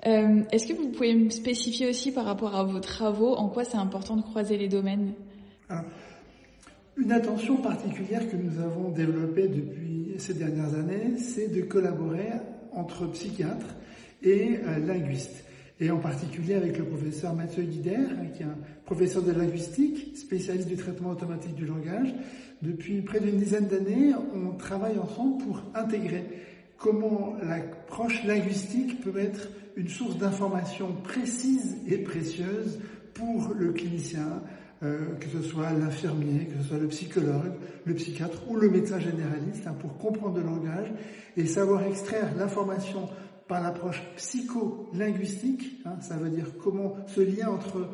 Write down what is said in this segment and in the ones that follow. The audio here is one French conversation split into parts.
Est-ce que vous pouvez me spécifier aussi par rapport à vos travaux, en quoi c'est important de croiser les domaines? Alors, une attention particulière que nous avons développée depuis ces dernières années, c'est de collaborer entre psychiatres et linguistes. Et en particulier avec le professeur Mathieu Guider, qui est un professeur de linguistique, spécialiste du traitement automatique du langage. Depuis près d'une dizaine d'années, on travaille ensemble pour intégrer comment l'approche linguistique peut être une source d'information précise et précieuse pour le clinicien, que ce soit l'infirmier, que ce soit le psychologue, le psychiatre ou le médecin généraliste, pour comprendre le langage et savoir extraire l'information par l'approche psycholinguistique, ça veut dire comment ce lien entre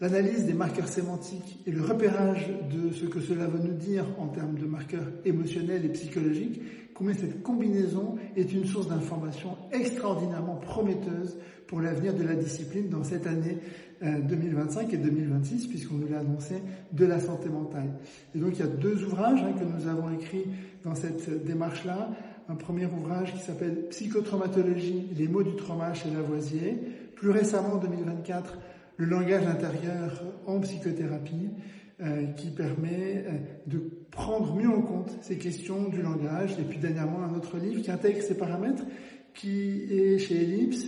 l'analyse des marqueurs sémantiques et le repérage de ce que cela veut nous dire en termes de marqueurs émotionnels et psychologiques, combien cette combinaison est une source d'information extraordinairement prometteuse pour l'avenir de la discipline dans cette année 2025 et 2026, puisqu'on nous l'a annoncé, de la santé mentale. Et donc il y a 2 ouvrages que nous avons écrits dans cette démarche-là. Un premier ouvrage qui s'appelle Psychotraumatologie, les mots du trauma chez Lavoisier. Plus récemment, en 2024, le langage intérieur en psychothérapie, qui permet de prendre mieux en compte ces questions du langage. Et puis dernièrement, un autre livre qui intègre ces paramètres, qui est chez Ellipse,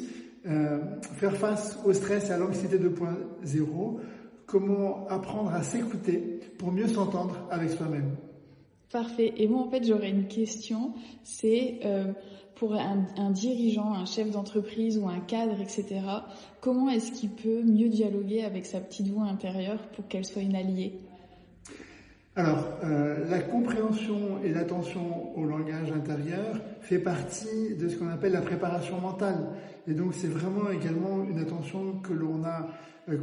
Faire face au stress et à l'anxiété 2.0, comment apprendre à s'écouter pour mieux s'entendre avec soi-même. Parfait. Et moi, en fait, j'aurais une question. C'est pour un dirigeant, un chef d'entreprise ou un cadre, etc., comment est-ce qu'il peut mieux dialoguer avec sa petite voix intérieure pour qu'elle soit une alliée? Alors, la compréhension et l'attention au langage intérieur fait partie de ce qu'on appelle la préparation mentale. Et donc, c'est vraiment également une attention que l'on a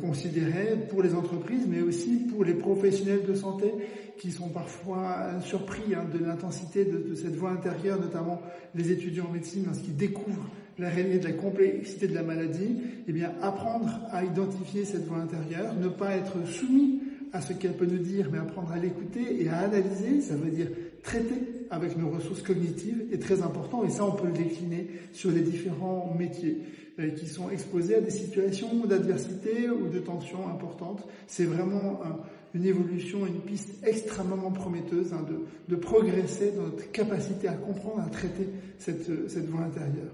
considérée pour les entreprises, mais aussi pour les professionnels de santé qui sont parfois surpris de l'intensité de cette voix intérieure, notamment les étudiants en médecine lorsqu'ils découvrent la réalité de la complexité de la maladie. Eh bien, apprendre à identifier cette voix intérieure, ne pas être soumis à ce qu'elle peut nous dire, mais apprendre à l'écouter et à analyser, ça veut dire traiter avec nos ressources cognitives, est très important. Et ça, on peut le décliner sur les différents métiers qui sont exposés à des situations d'adversité ou de tension importantes. C'est vraiment une évolution, une piste extrêmement prometteuse de progresser dans notre capacité à comprendre, à traiter cette voix intérieure.